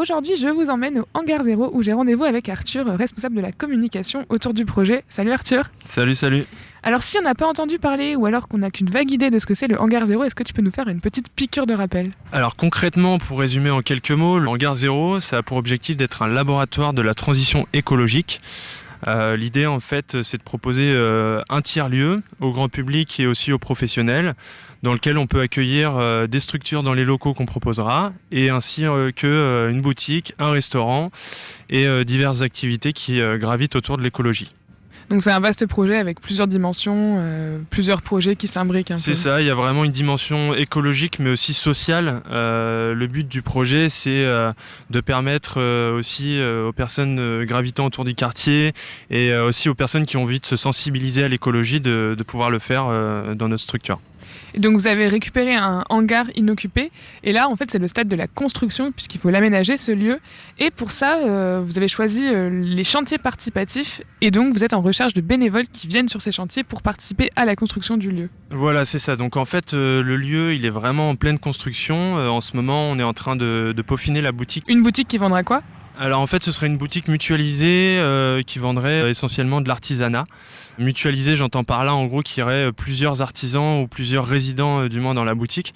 Aujourd'hui, je vous emmène au Hangar Zéro où j'ai rendez-vous avec Arthur, responsable de la communication autour du projet. Salut Arthur. Salut, salut. Alors si on n'a pas entendu parler ou alors qu'on n'a qu'une vague idée de ce que c'est le Hangar Zéro, est-ce que tu peux nous faire une petite piqûre de rappel? Alors concrètement, pour résumer en quelques mots, le Hangar Zéro, ça a pour objectif d'être un laboratoire de la transition écologique. L'idée en fait, c'est de proposer un tiers-lieu au grand public et aussi aux professionnels, dans lequel on peut accueillir des structures dans les locaux qu'on proposera, et ainsi qu'une boutique, un restaurant et diverses activités qui gravitent autour de l'écologie. Donc c'est un vaste projet avec plusieurs dimensions, plusieurs projets qui s'imbriquent un peu. C'est ça, il y a vraiment une dimension écologique mais aussi sociale. Le but du projet, c'est de permettre aussi aux personnes gravitant autour du quartier et aussi aux personnes qui ont envie de se sensibiliser à l'écologie de pouvoir le faire dans notre structure. Et donc vous avez récupéré un hangar inoccupé et là en fait c'est le stade de la construction puisqu'il faut l'aménager ce lieu et pour ça vous avez choisi les chantiers participatifs et donc vous êtes en recherche de bénévoles qui viennent sur ces chantiers pour participer à la construction du lieu. Voilà, c'est ça. Donc en fait le lieu il est vraiment en pleine construction. En ce moment on est en train de peaufiner la boutique. Une boutique qui vendra quoi ? Alors en fait ce serait une boutique mutualisée qui vendrait essentiellement de l'artisanat. Mutualisé, j'entends par là en gros qu'il y aurait plusieurs artisans ou plusieurs résidents du moins dans la boutique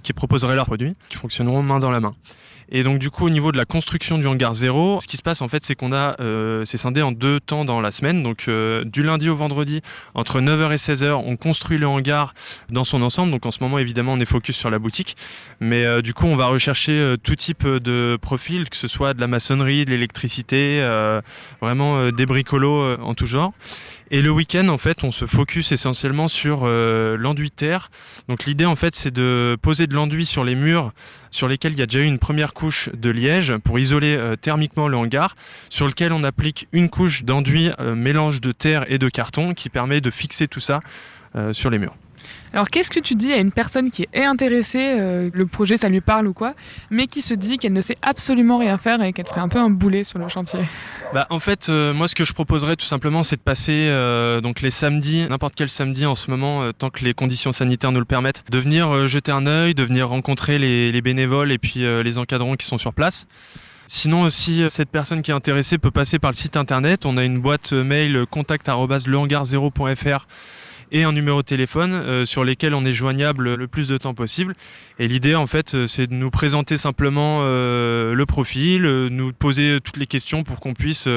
qui proposeraient leurs produits, qui fonctionneront main dans la main. Et donc du coup au niveau de la construction du Hangar Zéro, ce qui se passe en fait c'est qu'on a c'est scindé en 2 temps dans la semaine, donc du lundi au vendredi entre 9h et 16h on construit le hangar dans son ensemble, donc en ce moment évidemment on est focus sur la boutique, mais du coup on va rechercher tout type de profil, que ce soit de la maçonnerie, de l'électricité, vraiment des bricolos en tout genre. Et le week-end, en fait, on se focus essentiellement sur l'enduit de terre. Donc l'idée, en fait, c'est de poser de l'enduit sur les murs sur lesquels il y a déjà eu une première couche de liège pour isoler thermiquement le hangar, sur lequel on applique une couche d'enduit mélange de terre et de carton qui permet de fixer tout ça sur les murs. Alors qu'est-ce que tu dis à une personne qui est intéressée, le projet ça lui parle ou quoi, mais qui se dit qu'elle ne sait absolument rien faire et qu'elle serait un peu un boulet sur le chantier? En fait, moi ce que je proposerais tout simplement c'est de passer donc les samedis, n'importe quel samedi en ce moment, tant que les conditions sanitaires nous le permettent, de venir jeter un œil, de venir rencontrer les bénévoles et puis les encadrants qui sont sur place. Sinon aussi, cette personne qui est intéressée peut passer par le site internet. On a une boîte mail contact@lehangar0.fr et un numéro de téléphone sur lesquels on est joignable le plus de temps possible. Et l'idée, en fait, c'est de nous présenter simplement le profil, nous poser toutes les questions pour qu'on puisse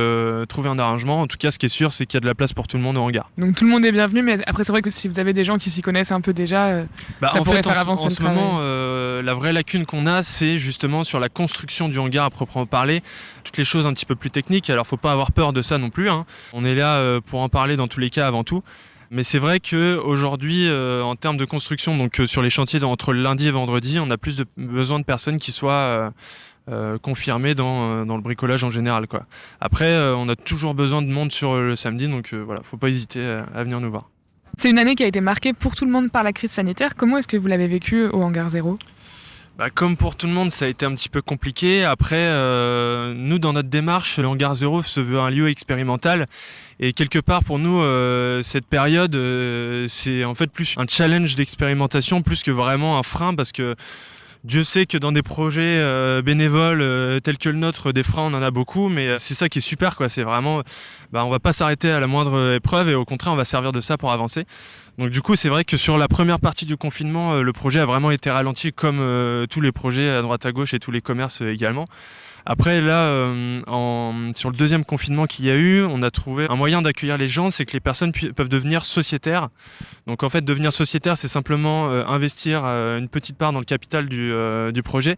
trouver un arrangement. En tout cas, ce qui est sûr, c'est qu'il y a de la place pour tout le monde au hangar. Donc tout le monde est bienvenu, mais après c'est vrai que si vous avez des gens qui s'y connaissent un peu déjà, ça pourrait faire avancer le travail. En ce moment, la vraie lacune qu'on a, c'est justement sur la construction du hangar à proprement parler. Toutes les choses un petit peu plus techniques, alors faut pas avoir peur de ça non plus, hein. On est là pour en parler dans tous les cas avant tout. Mais c'est vrai qu'aujourd'hui, en termes de construction, donc sur les chantiers entre le lundi et vendredi, on a plus besoin de personnes qui soient confirmées dans le bricolage en général, quoi. Après, on a toujours besoin de monde sur le samedi, donc voilà, faut pas hésiter à venir nous voir. C'est une année qui a été marquée pour tout le monde par la crise sanitaire. Comment est-ce que vous l'avez vécu au Hangar Zéro ? Comme pour tout le monde, ça a été un petit peu compliqué. Après, nous, dans notre démarche, le Hangar Zéro se veut un lieu expérimental. Et quelque part, pour nous, cette période, c'est en fait plus un challenge d'expérimentation, plus que vraiment un frein, parce que Dieu sait que dans des projets bénévoles tels que le nôtre, des freins, on en a beaucoup, mais c'est ça qui est super, quoi. C'est vraiment, on va pas s'arrêter à la moindre épreuve et au contraire, on va servir de ça pour avancer. Donc du coup, c'est vrai que sur la première partie du confinement, le projet a vraiment été ralenti comme tous les projets à droite à gauche et tous les commerces également. Après là, sur le deuxième confinement qu'il y a eu, on a trouvé un moyen d'accueillir les gens, c'est que les personnes peuvent devenir sociétaires. Donc en fait, devenir sociétaire, c'est simplement investir une petite part dans le capital du projet,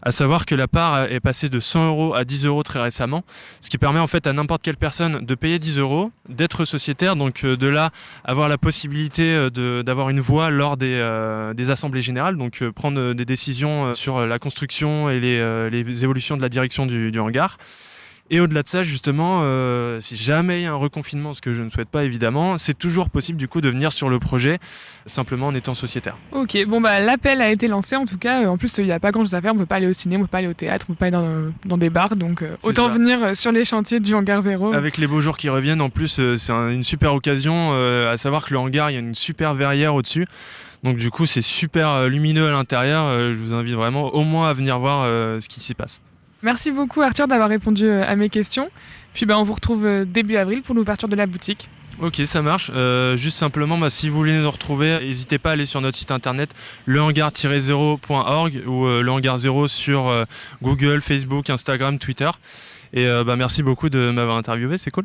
à savoir que la part est passée de 100 € à 10 € très récemment, ce qui permet en fait à n'importe quelle personne de payer 10 €, d'être sociétaire, donc de là avoir la possibilité d'avoir une voix lors des assemblées générales, donc prendre des décisions sur la construction et les évolutions de la direction du hangar. Et au-delà de ça, justement, si jamais il y a un reconfinement, ce que je ne souhaite pas évidemment, c'est toujours possible du coup de venir sur le projet, simplement en étant sociétaire. Ok, l'appel a été lancé en tout cas. En plus, il n'y a pas grand-chose à faire. On ne peut pas aller au cinéma, on ne peut pas aller au théâtre, on ne peut pas aller dans des bars. Donc autant venir sur les chantiers du Hangar Zéro. Avec les beaux jours qui reviennent, en plus, c'est une super occasion, à savoir que le hangar, il y a une super verrière au-dessus. Donc du coup, c'est super lumineux à l'intérieur. Je vous invite vraiment au moins à venir voir ce qui s'y passe. Merci beaucoup Arthur d'avoir répondu à mes questions. Puis on vous retrouve début avril pour l'ouverture de la boutique. Ok, ça marche. Juste simplement, si vous voulez nous retrouver, n'hésitez pas à aller sur notre site internet lehangar-0.org ou le hangar 0 sur Google, Facebook, Instagram, Twitter. Et merci beaucoup de m'avoir interviewé, c'est cool.